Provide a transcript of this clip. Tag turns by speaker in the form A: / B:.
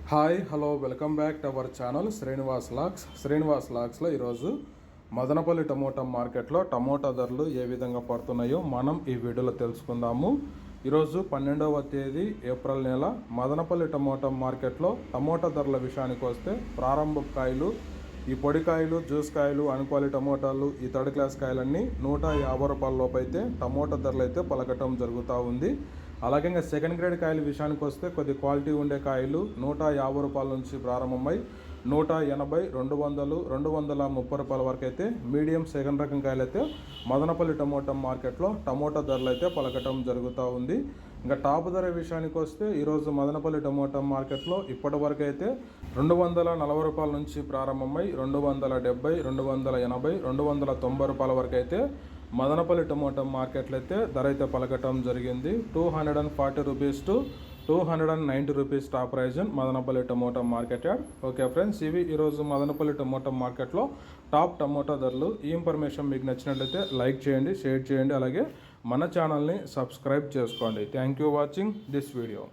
A: Hi hello welcome back to our channel Srinivas లాక్స్లో ఈరోజు Madanapalle tomato మార్కెట్లో టమోటా ధరలు ఏ విధంగా పడుతున్నాయో మనం ఈ వీడియోలో తెలుసుకుందాము. ఈరోజు 12వ తేదీ ఏప్రిల్ నెల మదనపల్లి టమోటా మార్కెట్లో టమోటా ధరల విషయానికి వస్తే ప్రారంభ కాయలు, ఈ పొడికాయలు, జ్యూస్ కాయలు, అన్క్వాలిటీ టమోటాలు, ఈ థర్డ్ క్లాస్ కాయలన్నీ 150 రూపాయల లోపు అయితే టమోటా ధరలు అయితే పలకటం జరుగుతూ ఉంది. అలాగే ఇంకా సెకండ్ గ్రేడ్ కాయల విషయానికి వస్తే కొద్ది క్వాలిటీ ఉండే కాయలు 150 రూపాయల నుంచి ప్రారంభమై 180, 200, 230 రూపాయల వరకు అయితే మీడియం సెకండ్ రకం కాయలు అయితే మదనపల్లి టమోటా మార్కెట్లో టమోటా ధరలు అయితే పలకటం జరుగుతూ ఉంది. ఇంకా టాప్ ధర విషయానికి వస్తే ఈరోజు మదనపల్లి టమోటా మార్కెట్లో ఇప్పటి వరకు అయితే 240 రూపాయల నుంచి ప్రారంభమై 270, 280, 290 రూపాయల వరకు అయితే మదనపల్లి టమోటా మార్కెట్లో అయితే ధర అయితే పలకటం జరిగింది. 240 rupees to 290 rupees top price Madanapalle tomato market yard. Okay friends, ఇవి ఈరోజు మదనపల్లి టమోటా మార్కెట్లో టాప్ టమోటా ధరలు. ఈ ఇన్ఫర్మేషన్ మీకు నచ్చినట్లయితే లైక్ చేయండి, షేర్ చేయండి, అలాగే మన ఛానల్ని సబ్స్క్రైబ్ చేసుకోండి. Thank you watching this video.